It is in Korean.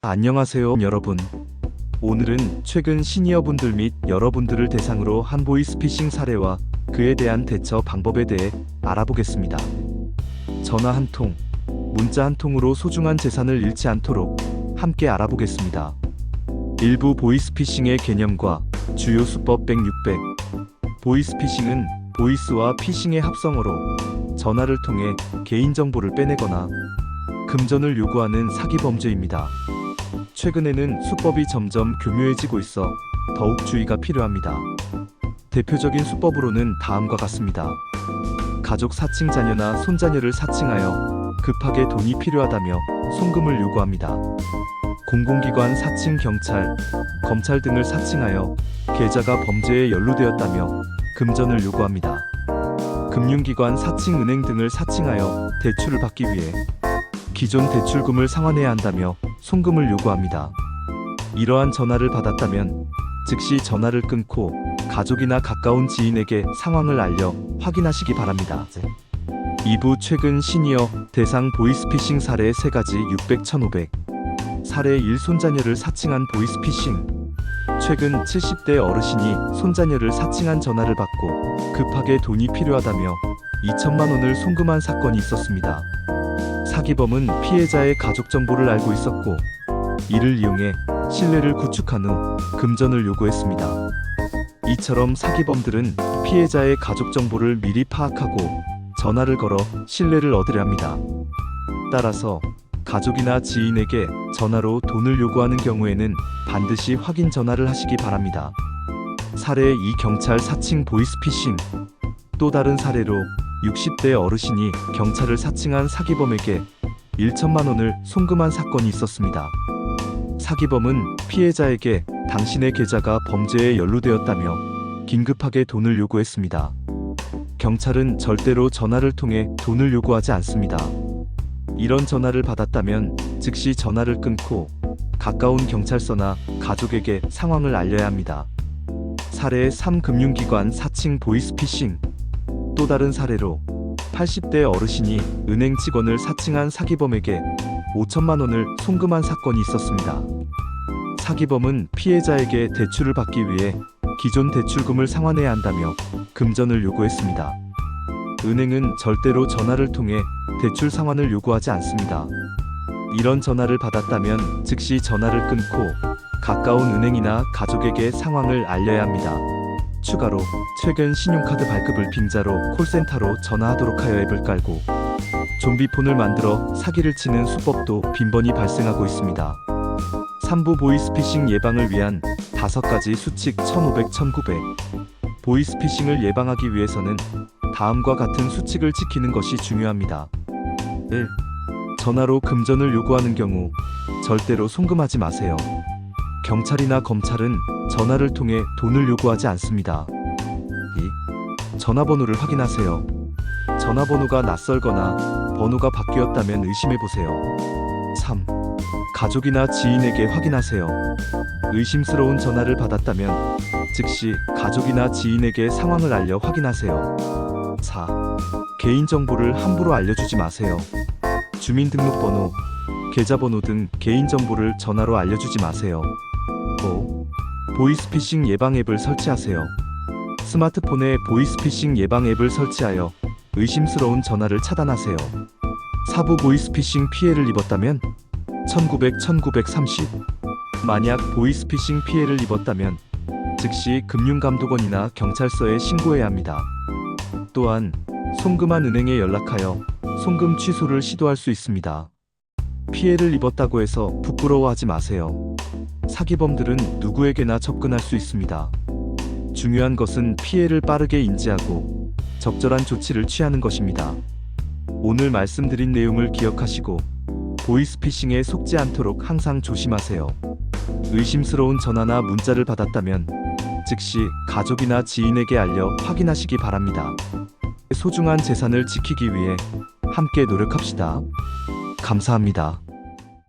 안녕하세요 여러분. 오늘은 최근 시니어분들 및 여러분들을 대상으로 한 보이스피싱 사례와 그에 대한 대처 방법에 대해 알아보겠습니다. 전화 한 통, 문자 한 통으로 소중한 재산을 잃지 않도록 함께 알아보겠습니다. 일부 보이스피싱의 개념과 주요 수법 100, 600. 보이스피싱은 보이스와 피싱의 합성어로 전화를 통해 개인정보를 빼내거나 금전을 요구하는 사기 범죄입니다. 최근에는 수법이 점점 교묘해지고 있어 더욱 주의가 필요합니다. 대표적인 수법으로는 다음과 같습니다. 가족 사칭 자녀나 손자녀를 사칭하여 급하게 돈이 필요하다며 송금을 요구합니다. 공공기관 사칭 경찰, 검찰 등을 사칭하여 계좌가 범죄에 연루되었다며 금전을 요구합니다. 금융기관 사칭 은행 등을 사칭하여 대출을 받기 위해 기존 대출금을 상환해야 한다며 송금을 요구합니다. 이러한 전화를 받았다면 즉시 전화를 끊고 가족이나 가까운 지인에게 상황을 알려 확인하시기 바랍니다. 2부 최근 시니어 대상 보이스피싱 사례 3가지 600, 1500. 사례 1 손자녀를 사칭한 보이스피싱. 최근 70대 어르신이 손자녀를 사칭한 전화를 받고 급하게 돈이 필요하다며 2천만 원을 송금한 사건이 있었습니다. 사기범은 피해자의 가족 정보를 알고 있었고 이를 이용해 신뢰를 구축한 후 금전을 요구했습니다. 이처럼 사기범들은 피해자의 가족 정보를 미리 파악하고 전화를 걸어 신뢰를 얻으려 합니다. 따라서 가족이나 지인에게 전화로 돈을 요구하는 경우에는 반드시 확인 전화를 하시기 바랍니다. 사례 2 경찰 사칭 보이스피싱. 또 다른 사례로 60대 어르신이 경찰을 사칭한 사기범에게 1천만 원을 송금한 사건이 있었습니다. 사기범은 피해자에게 당신의 계좌가 범죄에 연루되었다며 긴급하게 돈을 요구했습니다. 경찰은 절대로 전화를 통해 돈을 요구하지 않습니다. 이런 전화를 받았다면 즉시 전화를 끊고 가까운 경찰서나 가족에게 상황을 알려야 합니다. 사례 3 금융기관 사칭 보이스피싱. 또 다른 사례로 80대 어르신이 은행 직원을 사칭한 사기범에게 5천만 원을 송금한 사건이 있었습니다. 사기범은 피해자에게 대출을 받기 위해 기존 대출금을 상환해야 한다며 금전을 요구했습니다. 은행은 절대로 전화를 통해 대출 상환을 요구하지 않습니다. 이런 전화를 받았다면 즉시 전화를 끊고 가까운 은행이나 가족에게 상황을 알려야 합니다. 추가로 최근 신용카드 발급을 빙자로 콜센터로 전화하도록 하여 앱을 깔고 좀비폰을 만들어 사기를 치는 수법도 빈번히 발생하고 있습니다. 3부 보이스피싱 예방을 위한 5가지 수칙 1500, 1900. 보이스피싱을 예방하기 위해서는 다음과 같은 수칙을 지키는 것이 중요합니다. 1. 전화로 금전을 요구하는 경우 절대로 송금하지 마세요. 경찰이나 검찰은 전화를 통해 돈을 요구하지 않습니다. 2. 전화번호를 확인하세요. 전화번호가 낯설거나 번호가 바뀌었다면 의심해보세요. 3. 가족이나 지인에게 확인하세요. 의심스러운 전화를 받았다면 즉시 가족이나 지인에게 상황을 알려 확인하세요. 4. 개인정보를 함부로 알려주지 마세요. 주민등록번호, 계좌번호 등 개인정보를 전화로 알려주지 마세요. 5. 보이스피싱 예방 앱을 설치하세요. 스마트폰에 보이스피싱 예방 앱을 설치하여 의심스러운 전화를 차단하세요. 4부 보이스피싱 피해를 입었다면 1900, 1930. 만약 보이스피싱 피해를 입었다면 즉시 금융감독원이나 경찰서에 신고해야 합니다. 또한 송금한 은행에 연락하여 송금 취소를 시도할 수 있습니다. 피해를 입었다고 해서 부끄러워하지 마세요. 사기범들은 누구에게나 접근할 수 있습니다. 중요한 것은 피해를 빠르게 인지하고 적절한 조치를 취하는 것입니다. 오늘 말씀드린 내용을 기억하시고 보이스피싱에 속지 않도록 항상 조심하세요. 의심스러운 전화나 문자를 받았다면 즉시 가족이나 지인에게 알려 확인하시기 바랍니다. 소중한 재산을 지키기 위해 함께 노력합시다. 감사합니다.